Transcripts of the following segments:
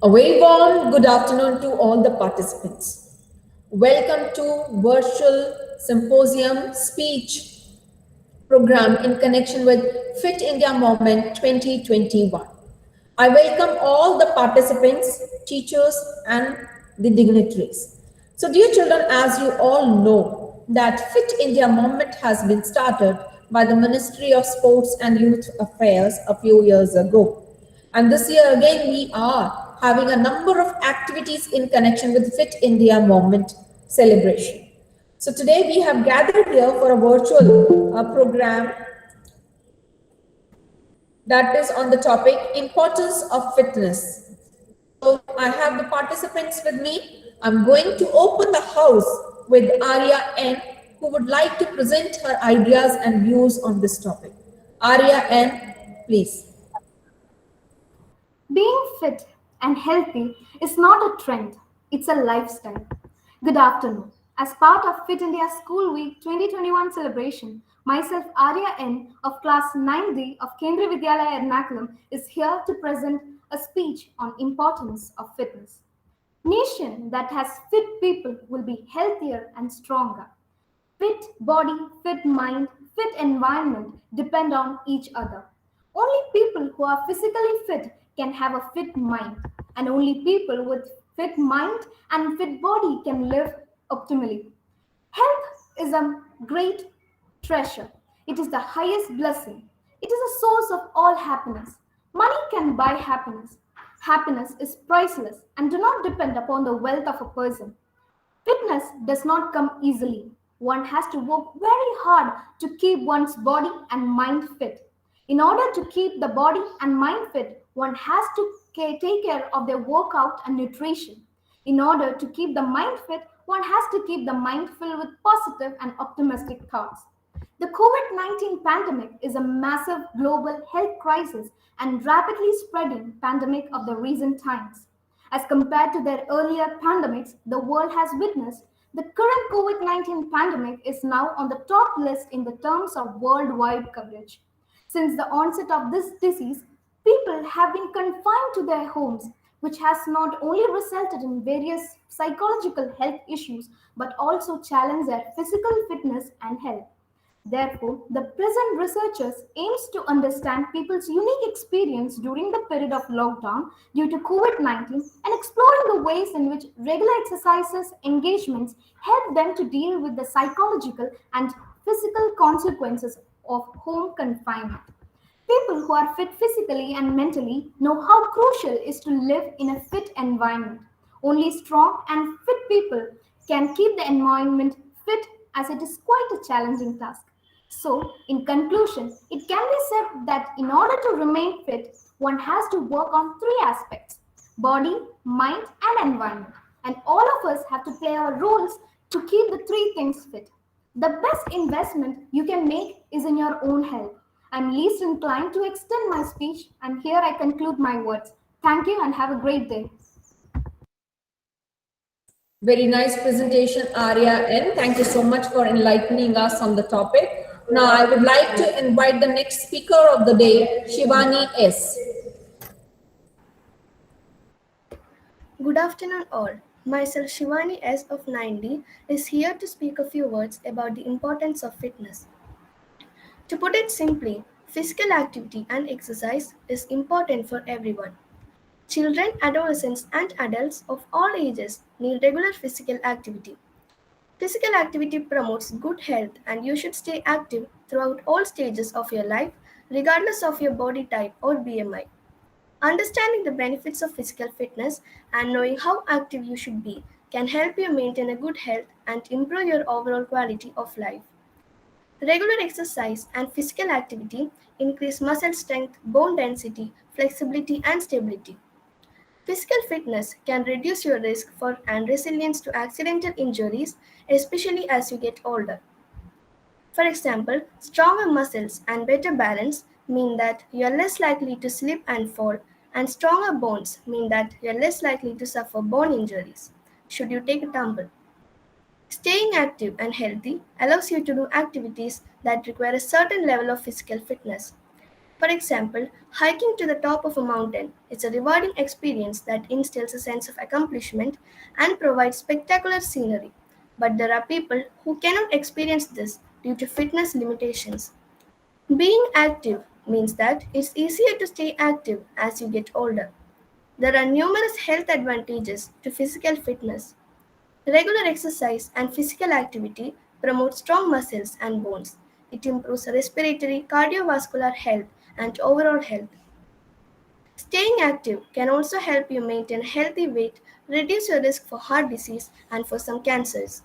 A very warm good afternoon to all the participants. Welcome to virtual symposium speech program in connection with Fit India Movement 2021. I welcome all the participants, teachers and the dignitaries. So dear children, as you all know that Fit India Movement has been started by the Ministry of Sports and Youth Affairs a few years ago. And this year again, we are having a number of activities in connection with Fit India Movement celebration. So today we have gathered here for a virtual program that is on the topic importance of fitness. So I have the participants with me. I'm going to open the house with Arya N, who would like to present her ideas and views on this topic. Arya N, please. Being fit and healthy is not a trend, it's a lifestyle. Good afternoon. As part of Fit India School Week 2021 celebration, myself Arya N of class 9D of Kendriya Vidyalaya Ernakulam is here to present a speech on importance of fitness. Nation that has fit people will be healthier and stronger. Fit body, fit mind, fit environment depend on each other. Only people who are physically fit can have a fit mind, and only people with fit mind and fit body can live optimally. Health is a great treasure. It is the highest blessing. It is a source of all happiness. Money can buy happiness. Happiness is priceless and do not depend upon the wealth of a person. Fitness does not come easily. One has to work very hard to keep one's body and mind fit. In order to keep the body and mind fit, one has to take care of their workout and nutrition. In order to keep the mind fit, one has to keep the mind filled with positive and optimistic thoughts. The COVID 19 pandemic is a massive global health crisis and rapidly spreading pandemic of the recent times. As compared to their earlier pandemics the world has witnessed, the current COVID 19 pandemic is now on the top list in the terms of worldwide coverage. Since the onset of this disease, people have been confined to their homes, which has not only resulted in various psychological health issues but also challenged their physical fitness and health. Therefore, the present researchers aims to understand people's unique experience during the period of lockdown due to COVID-19 and exploring the ways in which regular exercises engagements help them to deal with the psychological and physical consequences of home confinement. People who are fit physically and mentally know how crucial it is to live in a fit environment. Only strong and fit people can keep the environment fit as it is quite a challenging task. So, in conclusion, it can be said that in order to remain fit, one has to work on three aspects: body, mind, and environment. And all of us have to play our roles to keep the three things fit. The best investment you can make is in your own health. I'm least inclined to extend my speech, and here I conclude my words. Thank you and have a great day. Very nice presentation, Arya N. Thank you so much for enlightening us on the topic. Now, I would like to invite the next speaker of the day, Shivani S. Good afternoon, all. Myself, Shivani S. of 9D, is here to speak a few words about the importance of fitness. To put it simply, physical activity and exercise is important for everyone. Children, adolescents, and adults of all ages need regular physical activity. Physical activity promotes good health, and you should stay active throughout all stages of your life, regardless of your body type or BMI. Understanding the benefits of physical fitness and knowing how active you should be can help you maintain a good health and improve your overall quality of life. Regular exercise and physical activity increase muscle strength, bone density, flexibility, and stability. Physical fitness can reduce your risk for and resilience to accidental injuries, especially as you get older. For example, stronger muscles and better balance mean that you are less likely to slip and fall, and stronger bones mean that you are less likely to suffer bone injuries should you take a tumble. Staying active and healthy allows you to do activities that require a certain level of physical fitness. For example, hiking to the top of a mountain is a rewarding experience that instills a sense of accomplishment and provides spectacular scenery. But there are people who cannot experience this due to fitness limitations. Being active means that it's easier to stay active as you get older. There are numerous health advantages to physical fitness. Regular exercise and physical activity promote strong muscles and bones. It improves respiratory, cardiovascular health, and overall health. Staying active can also help you maintain a healthy weight, reduce your risk for heart disease, and for some cancers.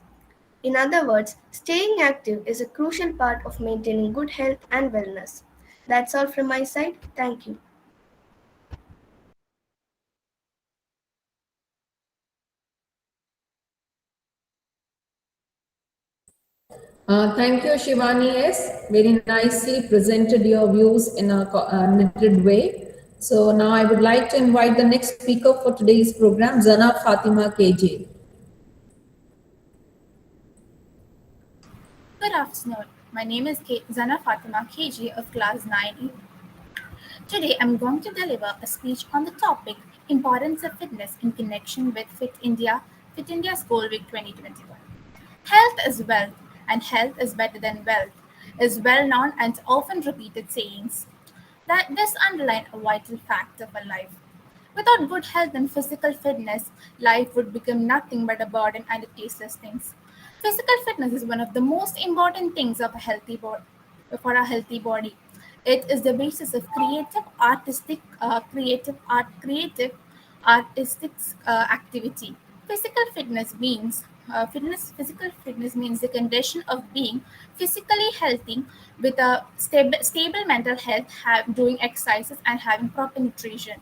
In other words, staying active is a crucial part of maintaining good health and wellness. That's all from my side. Thank you. Thank you, Shivani S. Very nicely presented your views in a knitted way. So now I would like to invite the next speaker for today's program, Zana Fatima KJ. Good afternoon. My name is Zana Fatima KG of Class 9E. Today I'm going to deliver a speech on the topic Importance of Fitness in Connection with Fit India School Week 2021. Health is wealth, and health is better than wealth is well known and often repeated sayings that this underline a vital fact of our life. Without good health and physical fitness, life would become nothing but a burden and a tasteless things. Physical fitness is one of the most important things of a healthy body for a healthy body. It is the basis of artistic activity. Physical fitness means the condition of being physically healthy with a stable mental health, doing exercises and having proper nutrition.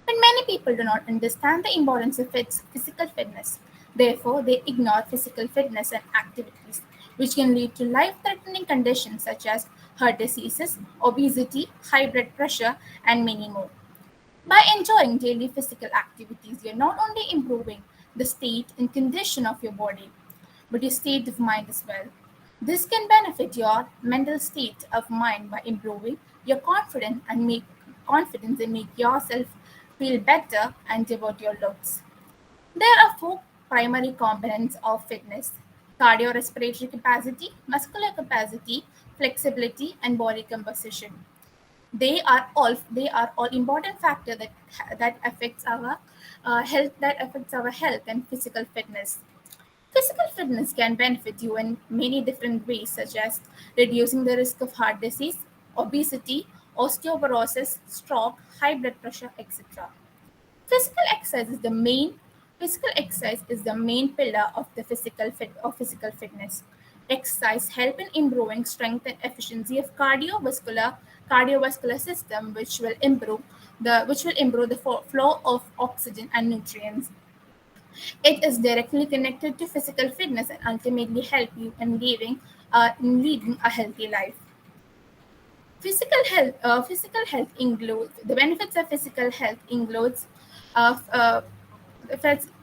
But many people do not understand the importance of physical fitness. Therefore, they ignore physical fitness and activities, which can lead to life threatening conditions such as heart diseases, obesity, high blood pressure, and many more. By enjoying daily physical activities, you're not only improving the state and condition of your body, but your state of mind as well. This can benefit your mental state of mind by improving your confidence and make yourself feel better and devote your looks. There are four primary components of fitness: cardiorespiratory capacity, muscular capacity, flexibility, and body composition. They are all important factor that affects our health and physical fitness. Physical fitness can benefit you in many different ways, such as reducing the risk of heart disease, obesity, osteoporosis, stroke, high blood pressure, etc. Physical exercise is the main Physical exercise is the main pillar of the physical fitness. Exercise help in improving strength and efficiency of cardiovascular system, which will improve the flow of oxygen and nutrients. It is directly connected to physical fitness and ultimately help you in leading a healthy life. Physical health includes the benefits of physical health includes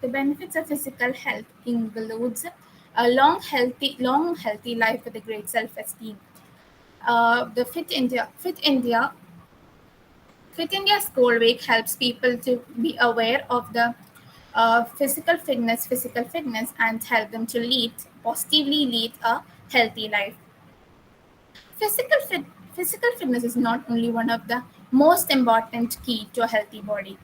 the benefits of physical health includes a long healthy life with a great self-esteem. The Fit India School Week helps people to be aware of the physical fitness, and help them to positively lead a healthy life. Physical fitness is not only one of the most important key to a healthy body.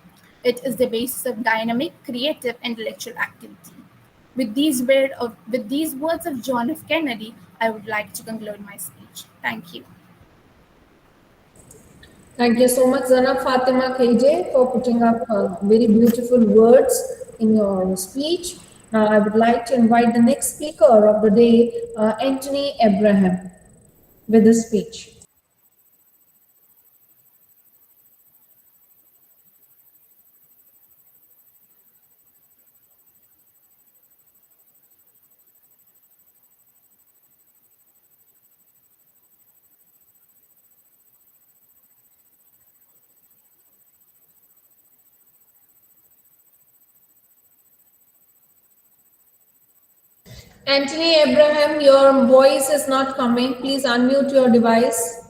It is the basis of dynamic, creative, intellectual activity. With these words of John F. Kennedy, I would like to conclude my speech. Thank you. Thank you so much, Zana Fatima KJ, for putting up very beautiful words in your speech. Now, I would like to invite the next speaker of the day, Anthony Abraham, with his speech. Anthony Abraham, your voice is not coming. Please unmute your device.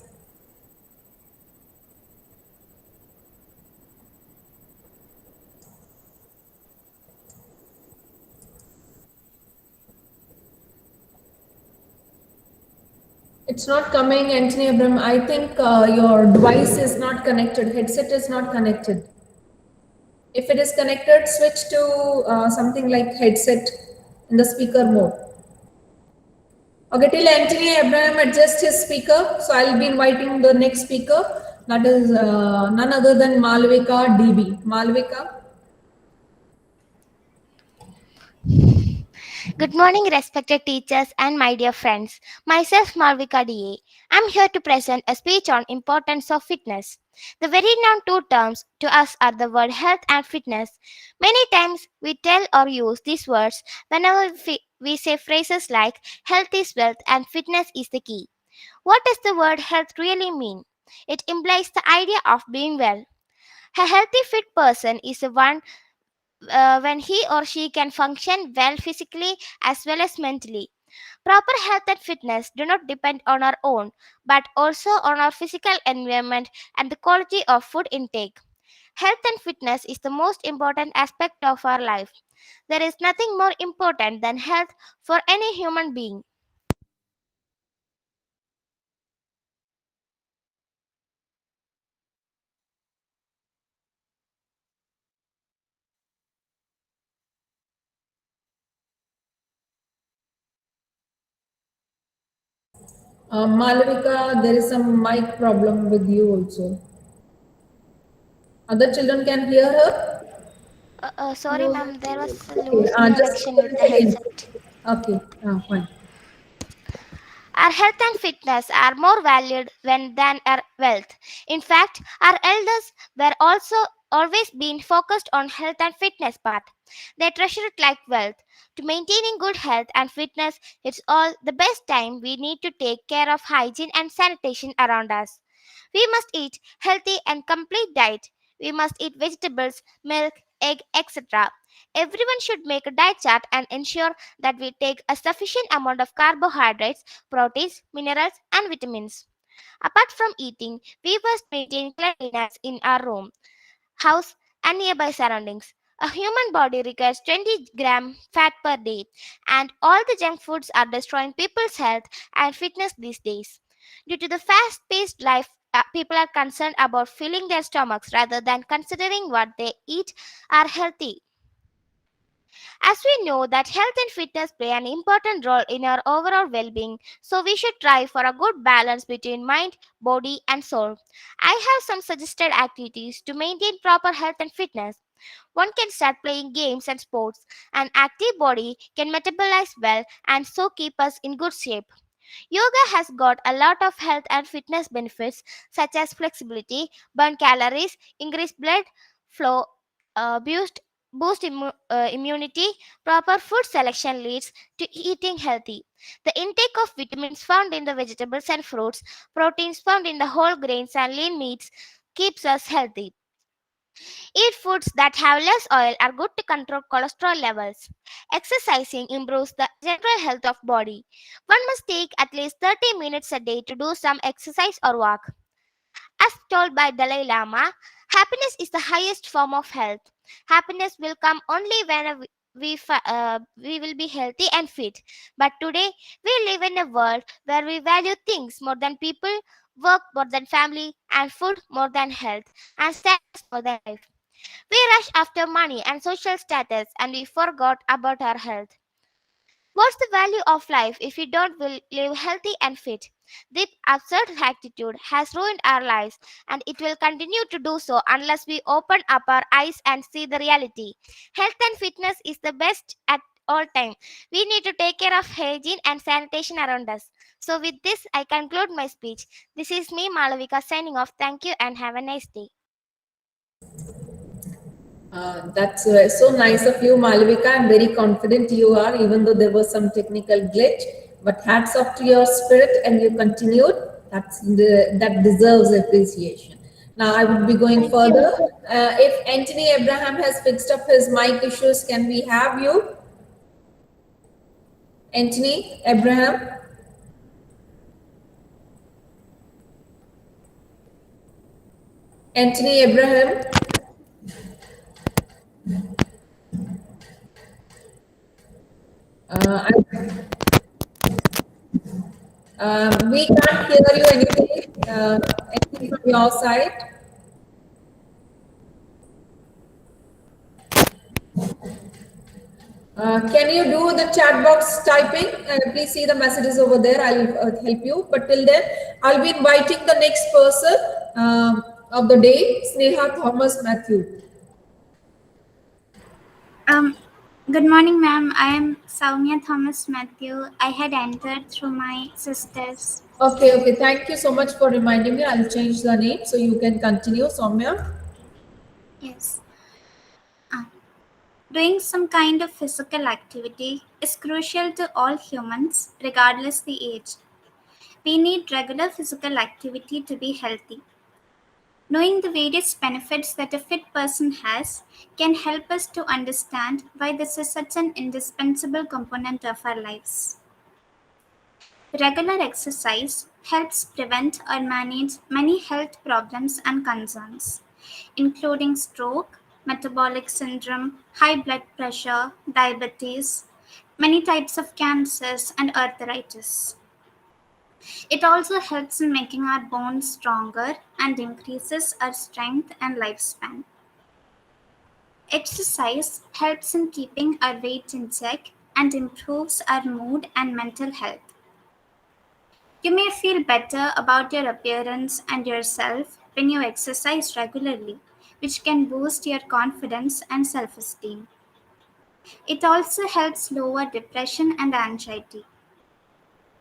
It's not coming, Anthony Abraham. I think your device is not connected. Headset is not connected. If it is connected, switch to something like headset in the speaker mode. Okay, till Anthony Abraham adjusts his speaker, so I'll be inviting the next speaker. That is none other than Malvika DB. Malvika. Good morning, respected teachers and my dear friends. Myself, Malvika DA. I'm here to present a speech on importance of fitness. The very known two terms to us are the word health and fitness. Many times we tell or use these words whenever we say phrases like health is wealth and fitness is the key. What does the word health really mean? It implies the idea of being well. A healthy fit person is the one when he or she can function well physically as well as mentally. Proper health and fitness do not depend on our own, but also on our physical environment and the quality of food intake. Health and fitness is the most important aspect of our life. There is nothing more important than health for any human being. Malavika, there is some mic problem with you also. Other children can hear her? Sorry, No, ma'am, there was a Okay, loose just connection with the try again. headset. Okay, fine. Our health and fitness are more valued than our wealth. In fact, our elders were also always been focused on health and fitness part. They treasure it like wealth. To maintaining good health and fitness, it's all the best time we need to take care of hygiene and sanitation around us. We must eat healthy and complete diet. We must eat vegetables, milk, egg, etc. Everyone should make a diet chart and ensure that we take a sufficient amount of carbohydrates, proteins, minerals, and vitamins. Apart from eating, we must maintain cleanliness in our room, house, and nearby surroundings. A human body requires 20 gram fat per day, and all the junk foods are destroying people's health and fitness these days. Due to the fast paced life, people are concerned about filling their stomachs rather than considering what they eat are healthy. As we know that health and fitness play an important role in our overall well-being, so we should try for a good balance between mind, body and soul. I have some suggested activities to maintain proper health and fitness. One can start playing games and sports. An active body can metabolize well and so keep us in good shape. Yoga has got a lot of health and fitness benefits such as flexibility, burn calories, increase blood flow, boost immunity. Proper food selection leads to eating healthy. The intake of vitamins found in the vegetables and fruits, proteins found in the whole grains and lean meats keeps us healthy. Eat foods that have less oil are good to control cholesterol levels. Exercising improves the general health of body. One must take at least 30 minutes a day to do some exercise or walk. As told by Dalai Lama, happiness is the highest form of health. Happiness will come only when we will be healthy and fit. But today, we live in a world where we value things more than people, work more than family, and food more than health, and status more than life. We rush after money and social status and we forgot about our health. What's the value of life if we don't will live healthy and fit? This absurd attitude has ruined our lives and it will continue to do so unless we open up our eyes and see the reality. Health and fitness is the best at all time. We need to take care of hygiene and sanitation around us. So with this, I conclude my speech. This is me, Malavika, signing off. Thank you and have a nice day. That's so nice of you, Malavika. I'm very confident you are, even though there was some technical glitch. But hats off to your spirit, and you continued. That deserves appreciation. Now I would be going thank you. further. If Anthony Abraham has fixed up his mic issues, can we have you, Anthony Abraham? Anthony Abraham. I We can't hear you anything. Anything from your side? Can you do the chat box typing? Please see the messages over there. I'll help you. But till then, I'll be inviting the next person of the day, Sneha Thomas Matthew. Good morning, ma'am. I am Soumya Thomas Matthew. I had entered through my sisters. Okay. Thank you so much for reminding me. I'll change the name so you can continue, Soumya. Yes. Doing some kind of physical activity is crucial to all humans, regardless the age. We need regular physical activity to be healthy. Knowing the various benefits that a fit person has can help us to understand why this is such an indispensable component of our lives. Regular exercise helps prevent or manage many health problems and concerns, including stroke, metabolic syndrome, high blood pressure, diabetes, many types of cancers, and arthritis. It also helps in making our bones stronger and increases our strength and lifespan. Exercise helps in keeping our weight in check and improves our mood and mental health. You may feel better about your appearance and yourself when you exercise regularly, which can boost your confidence and self esteem. It also helps lower depression and anxiety.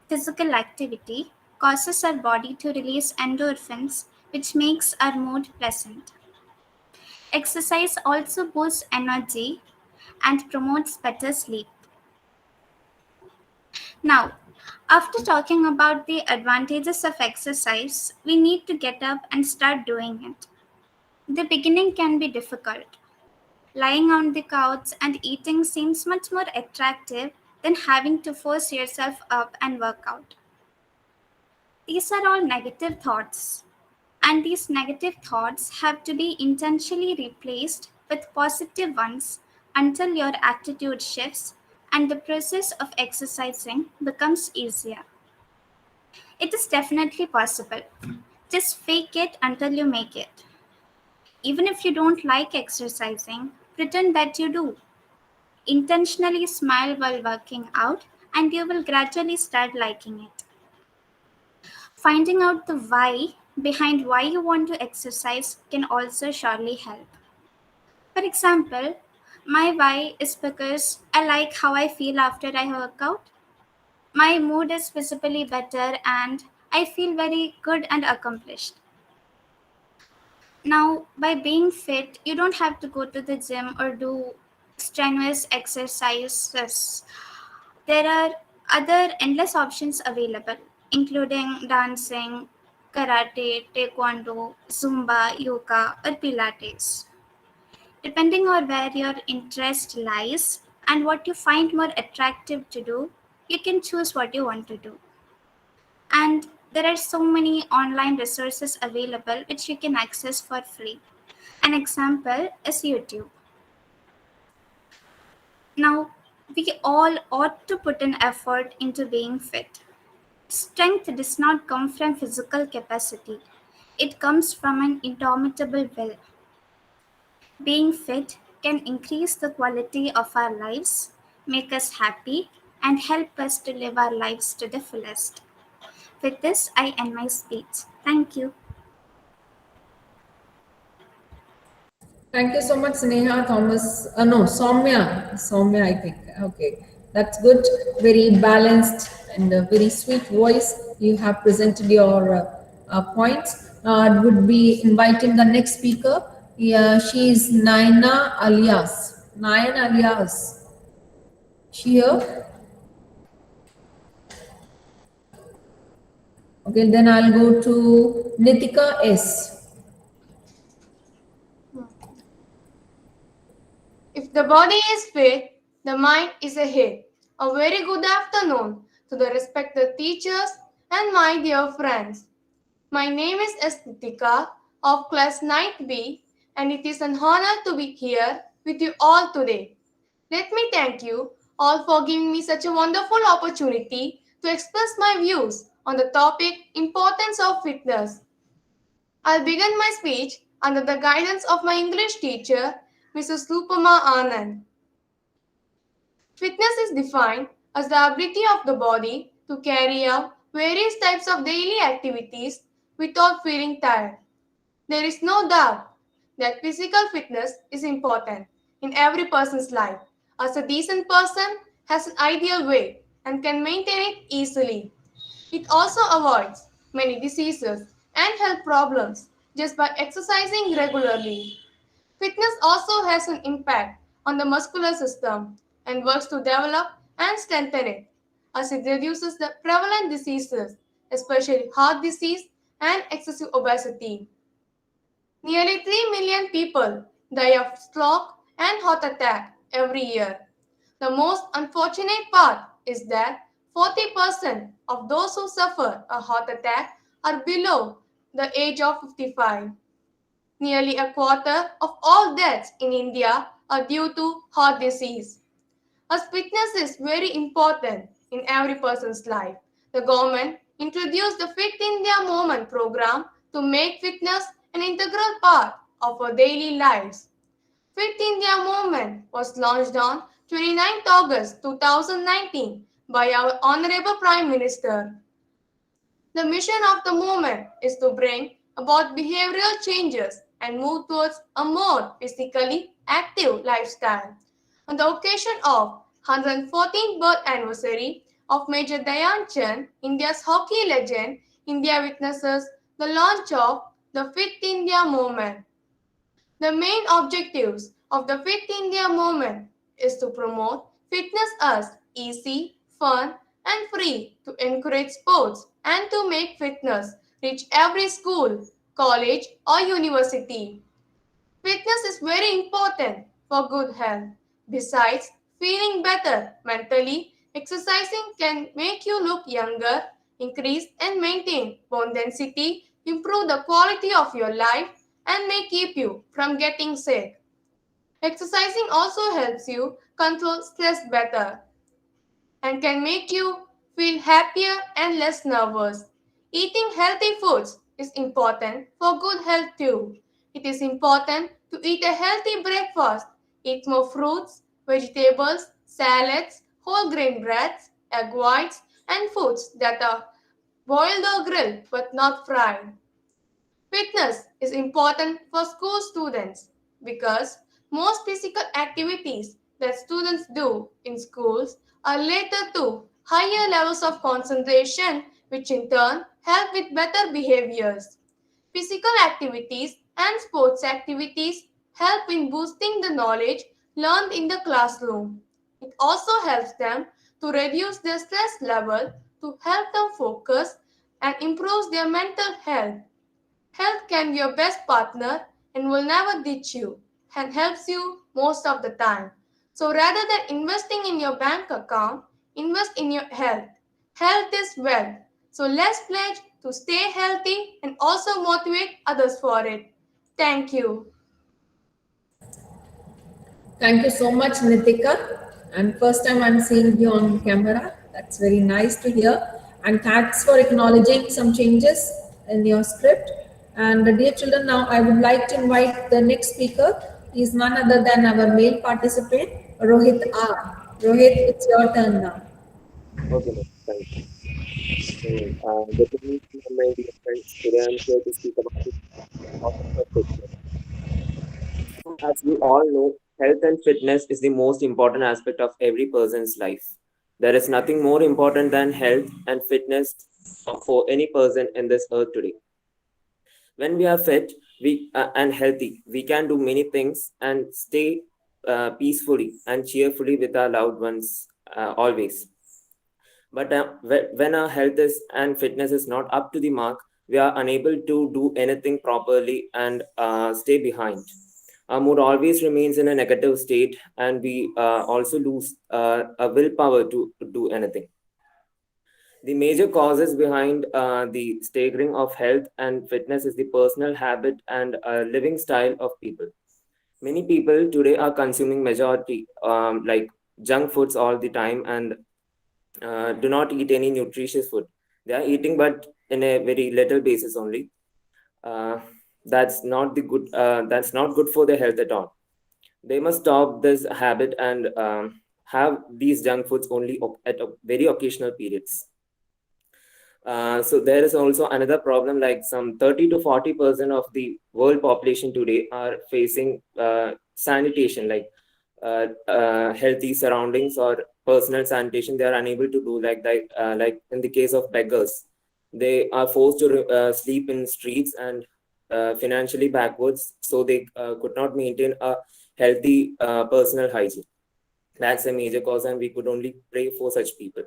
Physical activity causes our body to release endorphins, which makes our mood pleasant. Exercise also boosts energy and promotes better sleep. Now, after talking about the advantages of exercise, we need to get up and start doing it. The beginning can be difficult. Lying on the couch and eating seems much more attractive than having to force yourself up and work out. These are all negative thoughts, and these negative thoughts have to be intentionally replaced with positive ones until your attitude shifts and the process of exercising becomes easier. It is definitely possible. Just fake it until you make it. Even if you don't like exercising, pretend that you do. Intentionally smile while working out, and you will gradually start liking it. Finding out the why behind why you want to exercise can also surely help. For example, my why is because I like how I feel after I work out. My mood is visibly better and I feel very good and accomplished. Now, by being fit, you don't have to go to the gym or do strenuous exercises. There are other endless options available, including dancing, karate, taekwondo, zumba, yoga, or pilates. Depending on where your interest lies and what you find more attractive to do, you can choose what you want to do. And there are so many online resources available which you can access for free. An example is YouTube. Now, we all ought to put an effort into being fit. Strength does not come from physical capacity, it comes from an indomitable will. Being fit can increase the quality of our lives, make us happy, and help us to live our lives to the fullest. With this, I end my speech. Thank you. Thank you so much, Sneha Thomas. No, Soumya. Soumya, I think. Okay, that's good. Very balanced and a very sweet voice. You have presented your points. I would be inviting the next speaker. Yeah, she is Naina Alias. Naina Alias. She here? Okay, then I'll go to Nitika S. If the body is fit, the mind is a hit. A very good afternoon to the respected teachers and my dear friends. My name is Estetika of class 9B and it is an honor to be here with you all today. Let me thank you all for giving me such a wonderful opportunity to express my views on the topic Importance of Fitness. I'll begin my speech under the guidance of my English teacher, Mrs. Lupama Anand. Fitness is defined as the ability of the body to carry out various types of daily activities without feeling tired. There is no doubt that physical fitness is important in every person's life, as a decent person has an ideal weight and can maintain it easily. It also avoids many diseases and health problems just by exercising regularly. Fitness also has an impact on the muscular system and works to develop and strengthen it, as it reduces the prevalent diseases, especially heart disease and excessive obesity. Nearly 3 million people die of stroke and heart attack every year. The most unfortunate part is that 40% of those who suffer a heart attack are below the age of 55. Nearly a quarter of all deaths in India are due to heart disease. As fitness is very important in every person's life, the government introduced the Fit India Movement program to make fitness an integral part of our daily lives. Fit India Movement was launched on 29th August 2019 by our Honorable Prime Minister. The mission of the movement is to bring about behavioral changes and move towards a more physically active lifestyle. On the occasion of 114th birth anniversary of Major Dhyan Chand, India's hockey legend, India witnesses the launch of the Fit India movement. The main objectives of the Fit India movement is to promote fitness as easy, fun, and free, to encourage sports and to make fitness reach every school, college, or university. Fitness is very important for good health. Besides feeling better mentally, exercising can make you look younger, increase and maintain bone density, improve the quality of your life, and may keep you from getting sick. Exercising also helps you control stress better and can make you feel happier and less nervous. Eating healthy foods is important for good health too. It is important to eat a healthy breakfast. Eat more fruits, vegetables, salads, whole grain breads, egg whites, and foods that are boiled or grilled but not fried. Fitness is important for school students because most physical activities that students do in schools are related to higher levels of concentration, which in turn help with better behaviors. Physical activities and sports activities help in boosting the knowledge learned in the classroom. It also helps them to reduce their stress level, to help them focus, and improves their mental health. Health can be your best partner and will never ditch you and helps you most of the time. So rather than investing in your bank account, invest in your health. Health is wealth. So let's pledge to stay healthy and also motivate others for it. Thank you. Thank you so much, Nitika. And first time I'm seeing you on camera. That's very nice to hear. And thanks for acknowledging some changes in your script. And dear children, now I would like to invite the next speaker. He is none other than our male participant, Rohit R. Rohit, it's your turn now. Okay, ma'am. Thank you. Good evening, my dear friends. Today I'm here to speak about the importance of fitness. As we all know, health and fitness is the most important aspect of every person's life. There is nothing more important than health and fitness for any person in this earth today. When we are fit and healthy, we can do many things and stay peacefully and cheerfully with our loved ones always. But when our health is and fitness is not up to the mark, we are unable to do anything properly and stay behind. Our mood always remains in a negative state, and we also lose a willpower to do anything. The major causes behind the staggering of health and fitness is the personal habit and living style of people. Many people today are consuming majority like junk foods all the time and do not eat any nutritious food. They are eating, but in a very little basis only. Uh, that's not the good. That's not good for their health at all. They must stop this habit and have these junk foods only at very occasional periods. So there is also another problem, like some 30 to 40% of the world population today are facing sanitation, like healthy surroundings or personal sanitation. They are unable to do like that. Like in the case of beggars, they are forced to sleep in streets and financially backwards, so they could not maintain a healthy personal hygiene. That's a major cause, and we could only pray for such people.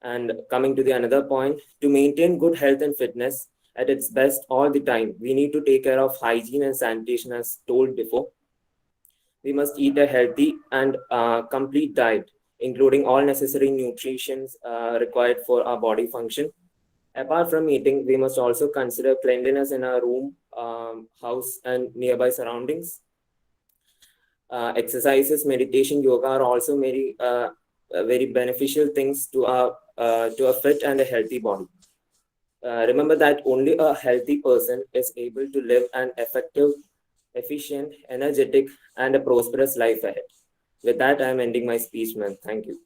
And coming to the another point, to maintain good health and fitness at its best all the time, we need to take care of hygiene and sanitation, as told before. We must eat a healthy and complete diet, including all necessary nutrition required for our body function. Apart from eating, we must also consider cleanliness in our room, house, and nearby surroundings. Exercises, meditation, yoga are also very beneficial things to a fit and a healthy body. Remember that only a healthy person is able to live an effective, efficient, energetic, and a prosperous life ahead. With that, I am ending my speech, ma'am. Thank you.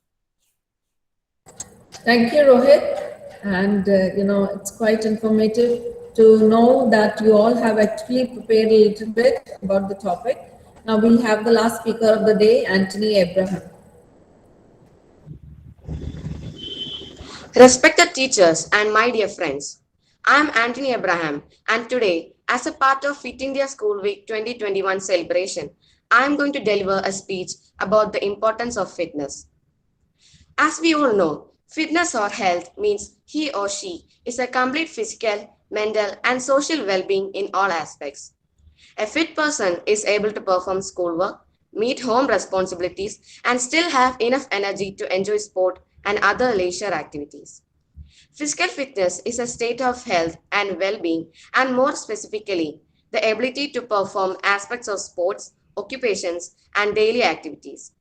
Thank you, Rohit. And it's quite informative to know that you all have actually prepared a little bit about the topic. Now we'll have the last speaker of the day, Anthony Abraham. Respected teachers and my dear friends, I am Anthony Abraham, and today, as a part of Fit India School Week 2021 celebration, I am going to deliver a speech about the importance of fitness. As we all know, fitness or health means he or she is a complete physical, mental, and social well-being in all aspects. A fit person is able to perform schoolwork, meet home responsibilities, and still have enough energy to enjoy sport and other leisure activities. Physical fitness is a state of health and well-being, and more specifically, the ability to perform aspects of sports, occupations, and daily activities.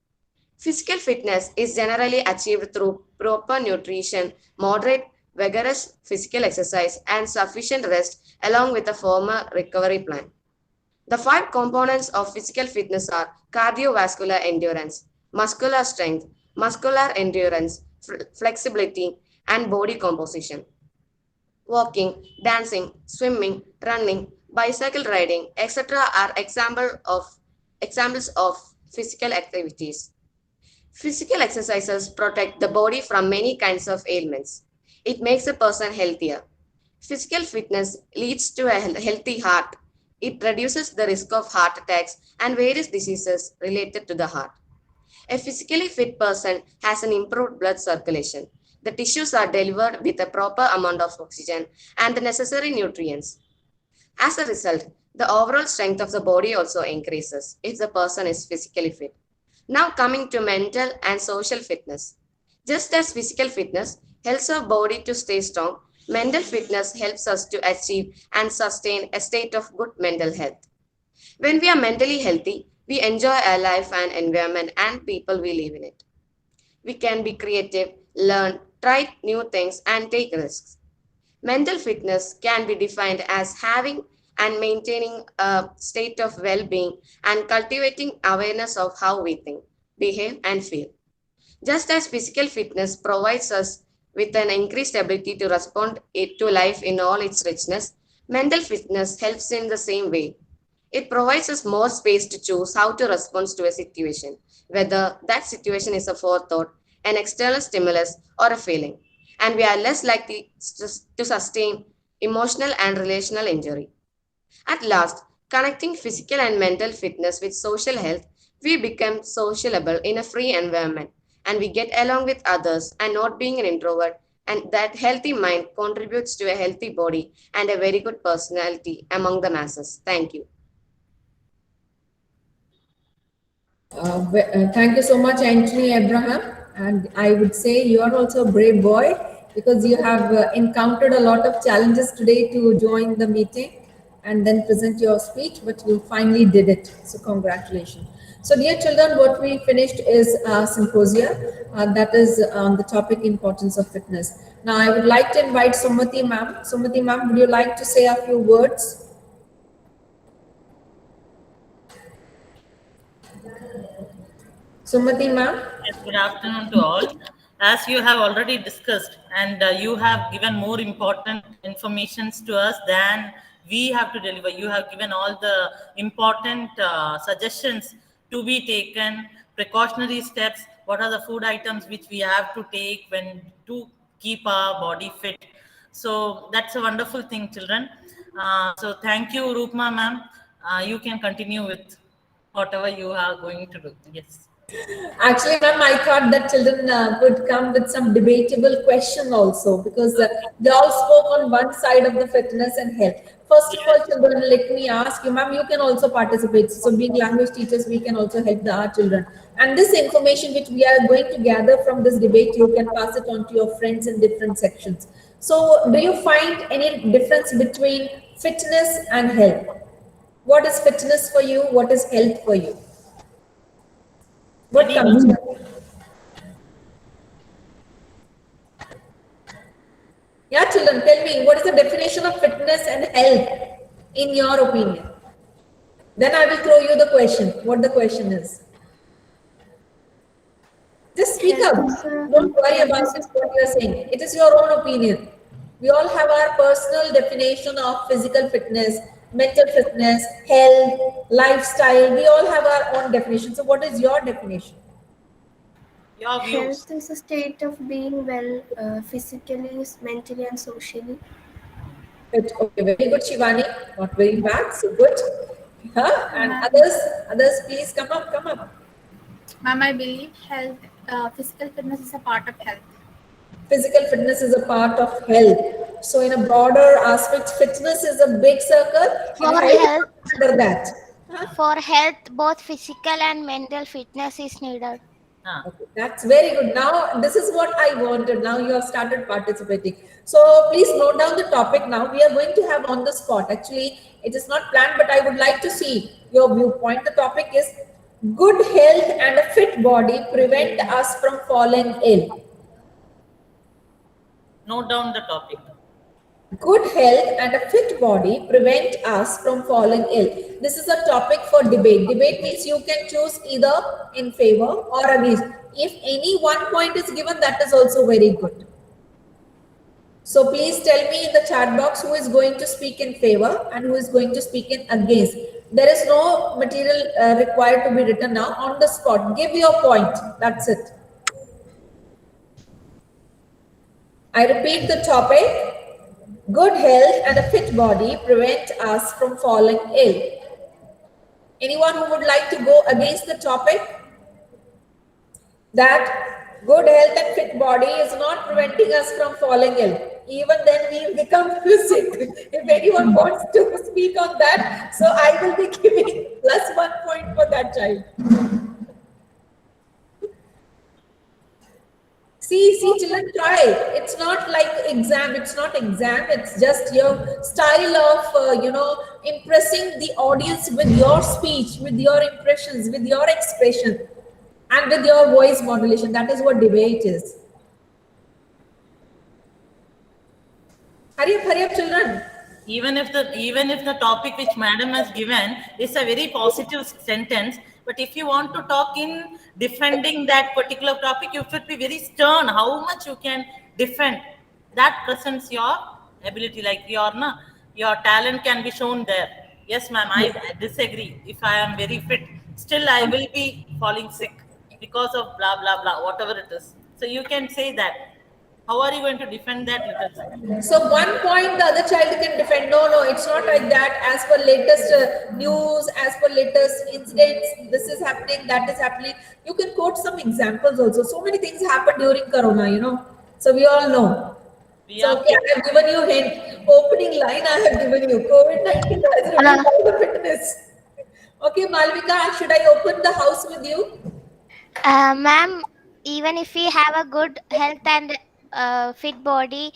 Physical fitness is generally achieved through proper nutrition, moderate, vigorous physical exercise, and sufficient rest, along with a firmer recovery plan. The five components of physical fitness are cardiovascular endurance, muscular strength, muscular endurance, flexibility, and body composition. Walking, dancing, swimming, running, bicycle riding, etc. are examples of physical activities. Physical exercises protect the body from many kinds of ailments. It makes a person healthier. Physical fitness leads to a healthy heart. It reduces the risk of heart attacks and various diseases related to the heart. A physically fit person has an improved blood circulation. The tissues are delivered with a proper amount of oxygen and the necessary nutrients. As a result, the overall strength of the body also increases if the person is physically fit. Now coming to mental and social fitness. Just as physical fitness helps our body to stay strong, mental fitness helps us to achieve and sustain a state of good mental health. When we are mentally healthy, we enjoy our life and environment and people we live in it. We can be creative, learn, try new things, and take risks. Mental fitness can be defined as having and maintaining a state of well-being and cultivating awareness of how we think, behave, and feel. Just as physical fitness provides us with an increased ability to respond to life in all its richness, mental fitness helps in the same way. It provides us more space to choose how to respond to a situation, whether that situation is a forethought, an external stimulus, or a feeling, and we are less likely to sustain emotional and relational injury. At last, connecting physical and mental fitness with social health, we become sociable in a free environment and we get along with others and not being an introvert. And that healthy mind contributes to a healthy body and a very good personality among the masses. Thank you. Thank you so much, Anthony Abraham. And I would say you are also a brave boy because you have encountered a lot of challenges today to join the meeting and then present your speech, but you finally did it. So congratulations. So dear children, what we finished is a symposia that is on the topic importance of fitness. Now I would like to invite Sumati ma'am. Sumati ma'am, would you like to say a few words? Sumati ma'am. Yes, good afternoon to all. As you have already discussed, and you have given more important informations to us than we have to deliver. You have given all the important suggestions to be taken, precautionary steps. What are the food items which we have to take when to keep our body fit? So that's a wonderful thing, children. So thank you, Rupma ma'am. You can continue with whatever you are going to do. Yes. Actually, ma'am, I thought that children would come with some debatable question also, because they all spoke on one side of the fitness and health. First of all, children, let me ask you, ma'am, you can also participate. So being language teachers, we can also help our children. And this information which we are going to gather from this debate, you can pass it on to your friends in different sections. So do you find any difference between fitness and health? What is fitness for you? What is health for you? What comes? Yeah, children, tell me, what is the definition of fitness and health in your opinion? Then I will throw you the question, what the question is. Just speak up. Don't worry about what you are saying. It is your own opinion. We all have our personal definition of physical fitness, mental fitness, health, lifestyle. We all have our own definition. So what is your definition? Your views. Health is a state of being well physically, mentally, and socially. Okay, very good, Shivani. Not very bad, so good. Huh? And others, please come up. Ma'am, I believe health, physical fitness is a part of health. Physical fitness is a part of health. So in a broader aspect, fitness is a big circle. For health, under that. for health, both physical and mental fitness is needed. Okay, that's very good. Now, this is what I wanted. Now you have started participating. So please note down the topic now. We are going to have on the spot. Actually, it is not planned, but I would like to see your viewpoint. The topic is good health and a fit body prevent us from falling ill. Note down the topic. Good health and a fit body prevent us from falling ill. This is a topic for debate. Debate means you can choose either in favor or against. If any one point is given, that is also very good. So please tell me in the chat box who is going to speak in favor and who is going to speak in against. There is no material required to be written now. On the spot, give your point. That's it. I repeat the topic. Good health and a fit body prevent us from falling ill. Anyone who would like to go against the topic? That good health and fit body is not preventing us from falling ill. Even then we become sick. If anyone wants to speak on that, so I will be giving +1 point for that child. See, children, try. It's not like exam. It's not exam. It's just your style of, impressing the audience with your speech, with your impressions, with your expression, and with your voice modulation. That is what debate is. Hurry up, children. Even if the topic which madam has given is a very positive sentence, but if you want to talk in defending that particular topic, you should be very stern. How much you can defend, that presents your ability, like your talent can be shown there. Yes, ma'am, I disagree. If I am very fit, still I will be falling sick because of blah blah blah, whatever it is. So you can say that. How are you going to defend that, little child? So 1 point the other child can defend. No, it's not like that. As per latest news, as per latest incidents, this is happening, that is happening. You can quote some examples also. So many things happened during Corona, So we all know. So okay, I have given you a hint. Opening line I have given you. COVID-19 has removed the fitness. Okay, Malvika, should I open the house with you? Ma'am, even if we have a good health and fit body,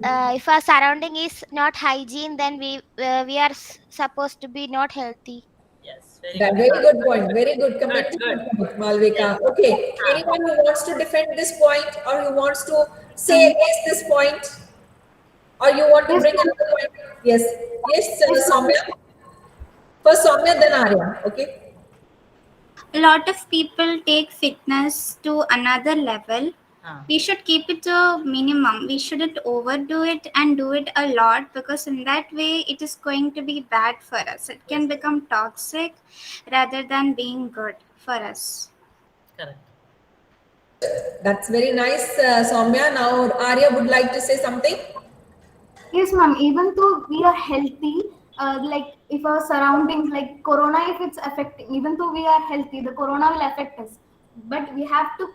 if our surrounding is not hygiene, then we are supposed to be not healthy. Yes, very good point. Very good comment, Malvika. Okay, anyone who wants to defend this point or who wants to say against this point, or you want to Yes, bring ma'am. another point? Yes, Yes, Soumya. First Soumya, then Arya. Okay. A lot of people take fitness to another level. We should keep it to a minimum. We shouldn't overdo it and do it a lot, because in that way it is going to be bad for us. It can become toxic rather than being good for us. Correct. That's very nice, Soumya. Now Arya would like to say something. Yes, ma'am. Even though we are healthy, like if our surroundings, like corona, if it's affecting, even though we are healthy, the corona will affect us. But we have to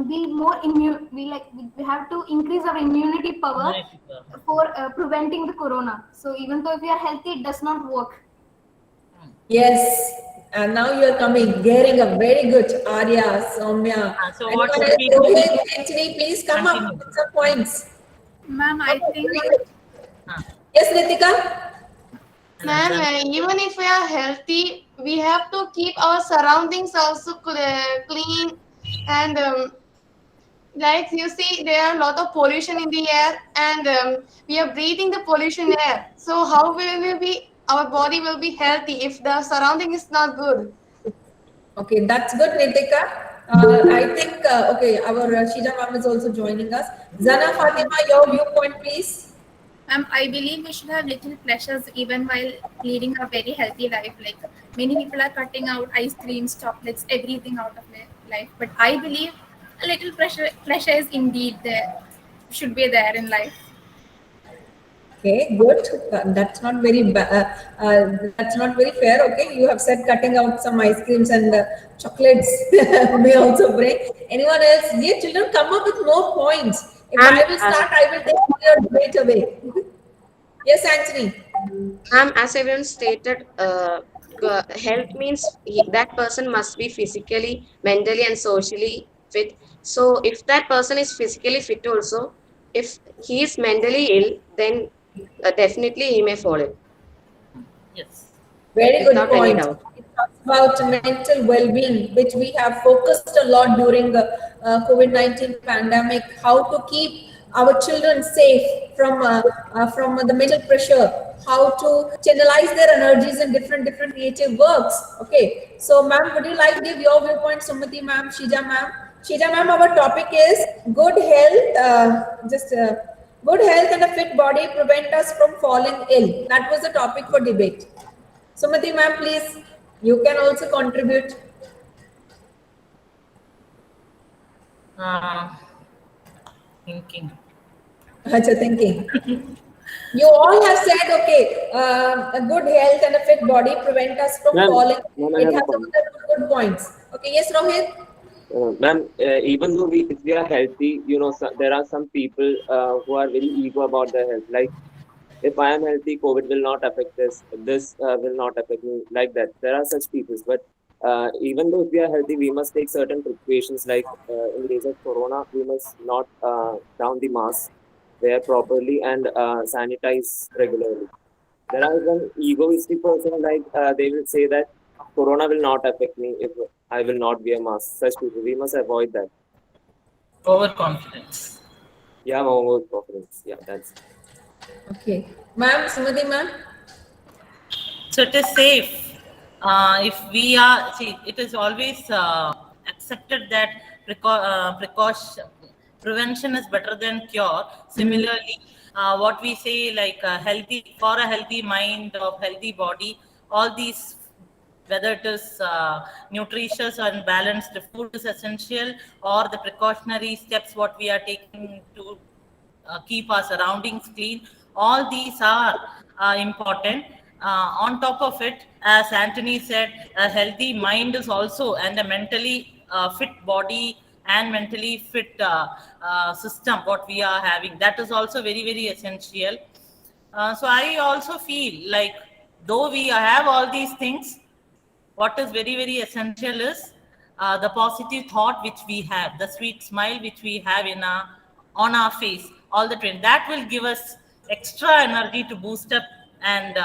be more immune. We have to increase our immunity power for preventing the corona. So even though if we are healthy, it does not work. Yes, and now you are coming, getting a very good Arya, Soumya. So Anyone what should else? we do? Rohit, Anthony, please come up Continue. with some points. Ma'am, I think Yes, Nitika. Ma'am, even if we are healthy, we have to keep our surroundings also clean. And like you see, there are a lot of pollution in the air, and we are breathing the pollution air. So how will we be? Our body will be healthy if the surrounding is not good. Okay, that's good, Nitika. I think, okay, our Shija ma'am is also joining us. Zana Fatima, your viewpoint, please. I believe we should have little pleasures even while leading a very healthy life. Like many people are cutting out ice creams, chocolates, everything out of their life. But I believe a little pleasure is indeed there, should be there in life. Okay, good. That's not very that's not very fair. Okay, you have said cutting out some ice creams and chocolates may also break. Anyone else? Dear children, come up with more points. If I will start, I will take your debate away. Yes, Anthony. As everyone stated, health means that person must be physically, mentally, and socially fit. So, if that person is physically fit also, if he is mentally ill, then definitely he may fall ill. Yes. Very good Without any point. doubt. It talks about mental well-being, which we have focused a lot during the COVID-19 pandemic. How to keep our children safe from the mental pressure. How to channelize their energies in different creative works. Okay. So, ma'am, would you like to give your viewpoint, Sumati ma'am, Shija ma'am? Shija ma'am, our topic is good health. Good health and a fit body prevent us from falling ill. That was the topic for debate. Sumati ma'am, please, you can also contribute. Thinking. Acha, thinking. You all have said, okay, a good health and a fit body prevent us from falling. I It have a has point. good points. Okay, yes, Rohit? Ma'am, even though if we are healthy, there are some people who are very ego about their health. Like, if I am healthy, COVID will not affect this. This will not affect me. Like that, there are such people. But even though if we are healthy, we must take certain precautions. Like in case of corona, we must not down the mask, wear properly, and sanitize regularly. There are one egoistic person like they will say that corona will not affect me if I will not wear mask. Such people, we must avoid that. Overconfidence. Yeah, overconfidence. Yeah, that's. Okay. Ma'am, Sumati ma'am? So it is safe. If we are, see, it is always accepted that precaution, prevention is better than cure. Similarly, what we say, like for a healthy mind or healthy body, all these, whether it is nutritious and balanced food is essential, or the precautionary steps what we are taking to keep our surroundings clean. All these are important. On top of it, as Anthony said, a healthy mind is also, and a mentally fit body and mentally fit system what we are having. That is also very essential. So I also feel like though we have all these things, what is very essential is the positive thought which we have, the sweet smile which we have on our face all the time. That will give us extra energy to boost up, and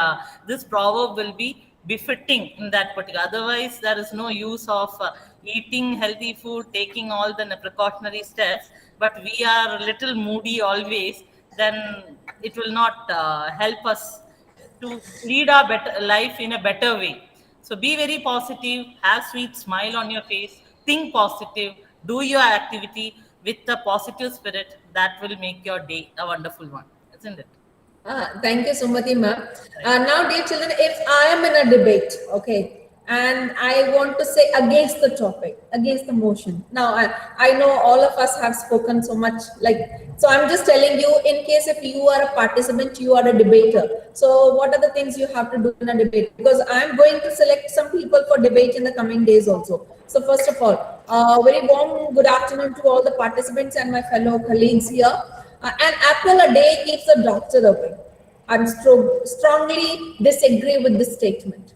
this proverb will be befitting in that particular. Otherwise, there is no use of eating healthy food, taking all the precautionary steps, but we are a little moody always, then it will not help us to lead our better life in a better way. So be very positive, have sweet smile on your face, think positive, do your activity with a positive spirit. That will make your day a wonderful one, isn't it? Thank you, Sumati ma'am. Now, dear children, if I am in a debate, okay, and I want to say against the topic, against the motion. Now, I know all of us have spoken so much, so I'm just telling you, in case if you are a participant, you are a debater. So what are the things you have to do in a debate? Because I'm going to select some people for debate in the coming days also. So first of all, very warm good afternoon to all the participants and my fellow colleagues here. An apple a day keeps a doctor away. I strongly disagree with this statement.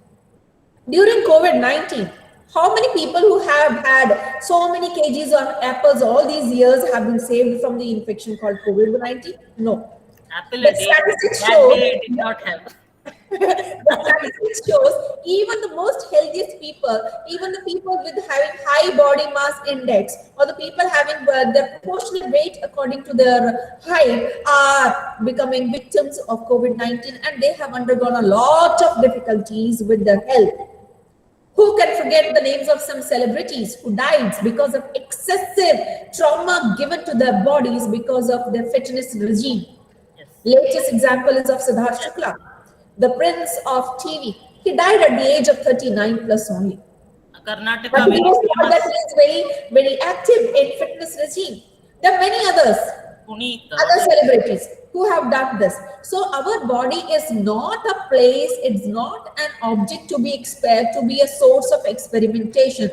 During COVID-19, how many people who have had so many kgs of apples all these years have been saved from the infection called COVID-19? No. Apple The a day, statistics that show day did not help. the statistics shows even the most healthiest people, even the people with having high body mass index or the people having the proportional weight according to their height are becoming victims of COVID-19, and they have undergone a lot of difficulties with their health. Who can forget the names of some celebrities who died because of excessive trauma given to their bodies because of their fitness regime? Yes. Latest example is of Siddharth Shukla, the prince of TV. He died at the age of 39 plus only. Karnataka, But very he was not that famous. he is very, very active in fitness regime. There are many others, Puneet, other celebrities who have done this. So our body is not a place, it's not an object to be to be a source of experimentation.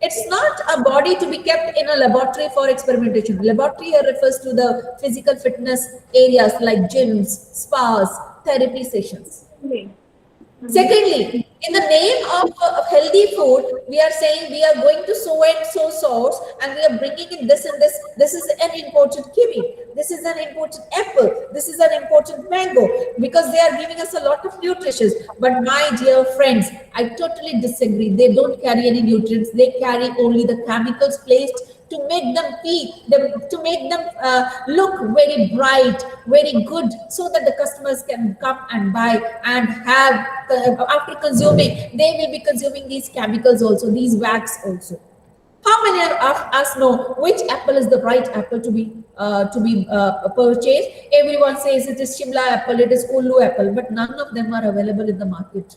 It's not a body to be kept in a laboratory for experimentation. Laboratory here refers to the physical fitness areas like gyms, spas, therapy sessions. Secondly, in the name of healthy food, we are saying we are going to so and so source and we are bringing in this and this. This is an imported kiwi. This is an imported apple. This is an imported mango, because they are giving us a lot of nutrition. But my dear friends, I totally disagree. They don't carry any nutrients. They carry only the chemicals placed to make them to make them look very bright, very good, so that the customers can come and buy and have, after consuming, they will be consuming these chemicals also, these wax also. How many of us know which apple is the right apple to be purchased? Everyone says it is Shimla apple, it is Kullu apple, but none of them are available in the market.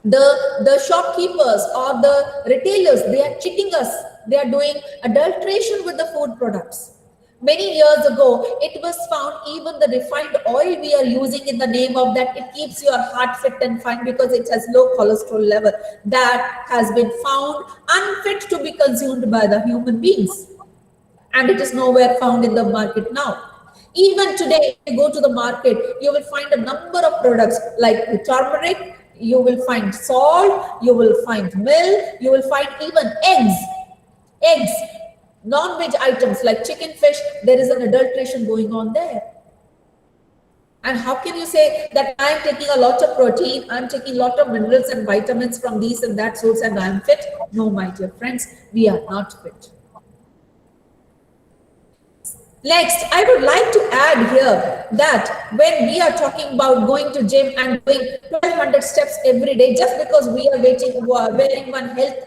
The shopkeepers or the retailers, they are cheating us. They are doing adulteration with the food products. Many years ago, it was found even the refined oil we are using in the name of that it keeps your heart fit and fine because it has low cholesterol level. That has been found unfit to be consumed by the human beings. And it is nowhere found in the market now. Even today, if you go to the market, you will find a number of products like turmeric, you will find salt, you will find milk, you will find even eggs, non-veg items like chicken, fish. There is an adulteration going on there. And how can you say that I'm taking a lot of protein, I'm taking a lot of minerals and vitamins from these and that source and I'm fit? No, my dear friends, we are not fit. Next, I would like to add here that when we are talking about going to gym and doing 1200 steps every day, just because we are wearing one health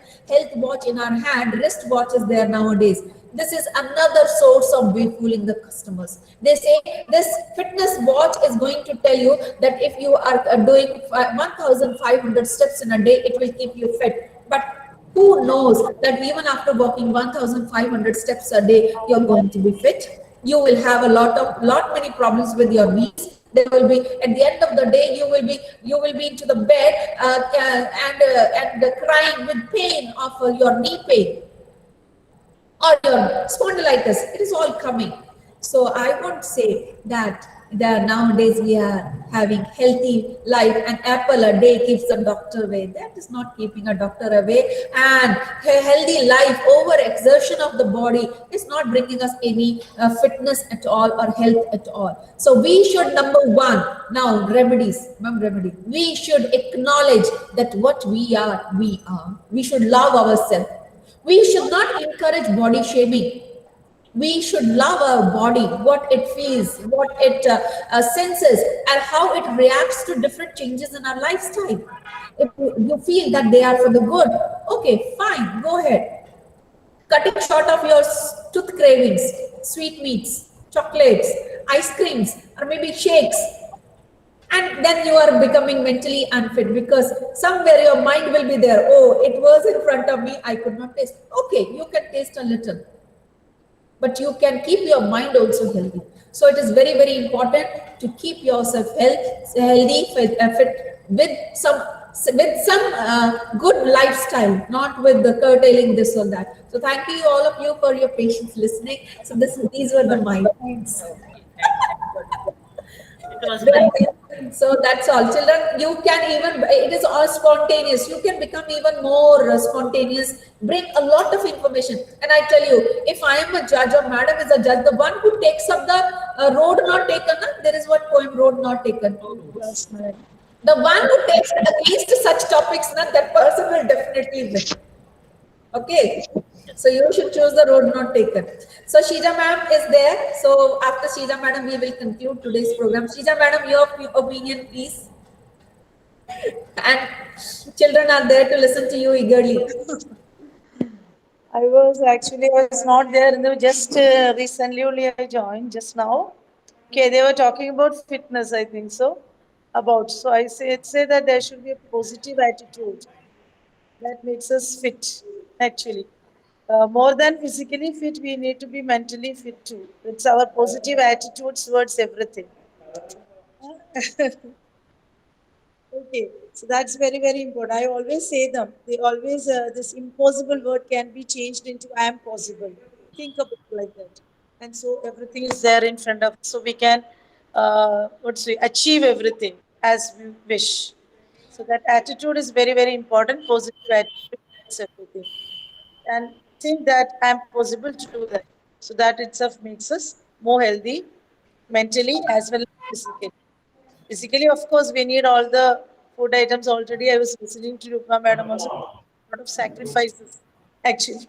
watch in our hand, wrist watch is there nowadays. This is another source of fooling the customers. They say this fitness watch is going to tell you that if you are doing 1500 steps in a day, it will keep you fit. But who knows that even after walking 1500 steps a day, you're going to be fit? You will have lot many problems with your knees. There will be, at the end of the day, you will be into the bed and crying with pain of your knee pain or your spondylitis. It is all coming. So I won't say that nowadays we are having healthy life, an apple a day keeps the doctor away. That is not keeping a doctor away. And a healthy life, over exertion of the body is not bringing us any fitness at all or health at all. So we should, number one, now remedies. We should acknowledge that what we are. We should love ourselves. We should not encourage body shaming. We should love our body, what it feels, what it senses, and how it reacts to different changes in our lifestyle. If you feel that they are for the good, okay, fine, go ahead. Cutting short of your tooth cravings, sweet meats, chocolates, ice creams, or maybe shakes, and then you are becoming mentally unfit because somewhere your mind will be there. Oh, it was in front of me, I could not taste. Okay, you can taste a little, but you can keep your mind also healthy. So it is very, very important to keep yourself healthy, fit with some good lifestyle, not with the curtailing this or that. So thank you all of you for your patience listening. So these were the my points. It was nice. So that's all. Children, you can even, it is all spontaneous. You can become even more spontaneous, bring a lot of information. And I tell you, if I am a judge or madam is a judge, the one who takes up the road not taken, there is what poem, road not taken. The one who takes against such topics, that person will definitely win. Okay. So you should choose the road not taken. So Sheeja ma'am is there. So after Sheeja madam, we will conclude today's program. Sheeja madam, your opinion, please. And children are there to listen to you eagerly. I was not there, and just recently only I joined just now. Okay, they were talking about fitness, I think so. So I say that there should be a positive attitude that makes us fit, actually. More than physically fit, we need to be mentally fit too. It's our positive attitude towards everything. Okay, so that's very, very important. I always say them. They always, this impossible word can be changed into I am possible. Think about it like that. And so everything is there in front of us. So we can, achieve everything as we wish. So that attitude is very, very important. Positive attitude is everything. And think that I am possible to do that. So that itself makes us more healthy mentally as well as physically. Physically, of course, we need all the food items already. I was listening to Rupma madam also. A lot of sacrifices, actually.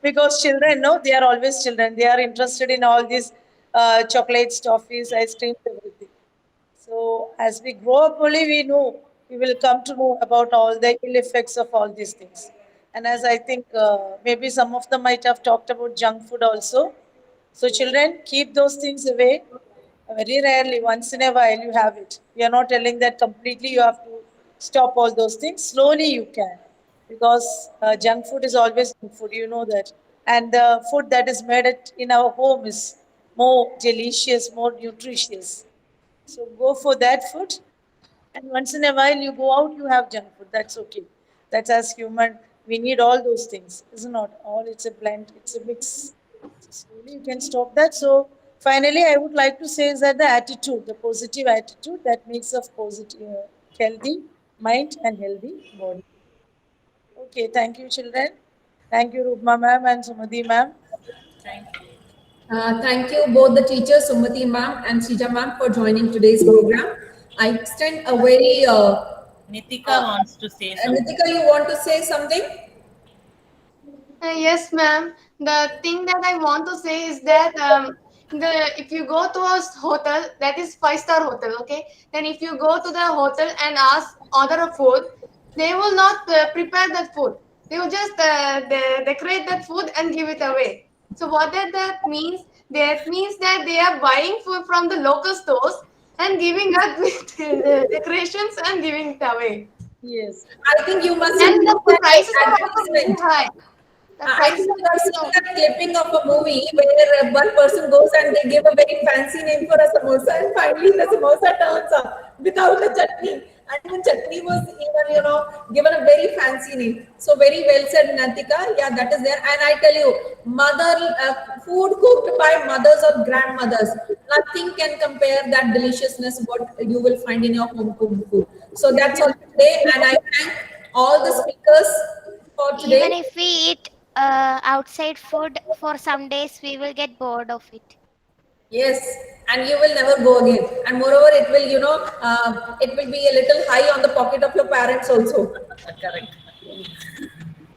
Because children, no, they are always children. They are interested in all these chocolates, toffees, ice creams, everything. So as we grow up, only we know, we will come to know about all the ill effects of all these things. And as I think maybe some of them might have talked about junk food also. So children, keep those things away. Very rarely, once in a while, you have it. We are not telling that completely you have to stop all those things. Slowly you can. Because junk food is always junk food, you know that. And the food that is made in our home is more delicious, more nutritious. So go for that food. And once in a while you go out, you have junk food. That's okay. That's as human. We need all those things. It's not all, it's a blend, it's a mix. So slowly you can stop that. So finally, I would like to say is that the attitude, the positive attitude that makes us positive, healthy mind and healthy body. Okay, thank you, children. Thank you, Rupma ma'am and Sumati ma'am. Thank you. Thank you both the teachers, Sumati ma'am and Sheeja ma'am, for joining today's program. I extend a very... Nitika wants to say something. Nitika, you want to say something? Yes, ma'am. The thing that I want to say is that if you go to a hotel, that is 5-star hotel, okay? Then if you go to the hotel and order a food, they will not prepare that food. They will just decorate that food and give it away. So what that means? That means that they are buying food from the local stores and giving us with decorations and giving it away. Yes. I think you must And have the prices are also very advertisement. high. I think you have seen that clipping of a movie where one person goes and they give a very fancy name for a samosa, and finally the samosa turns up without a chutney. And even chutney was even, given a very fancy name. So very well said, Nantika. Yeah, that is there. And I tell you, food cooked by mothers or grandmothers, nothing can compare that deliciousness what you will find in your home cooked food. So that's all today. And I thank all the speakers for today. Even if we eat outside food for some days, we will get bored of it. Yes, and you will never go again. And moreover, it will, it will be a little high on the pocket of your parents also. Correct.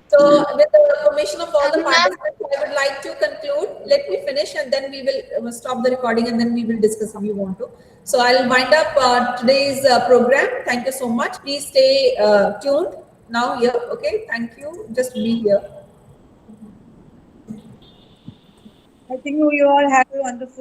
So, with the permission of all the participants, I would like to conclude. Let me finish and then we will stop the recording and then we will discuss if you want to. So I'll wind up today's program. Thank you so much. Please stay tuned now here. Okay. Thank you. Just be here. I think you all have a wonderful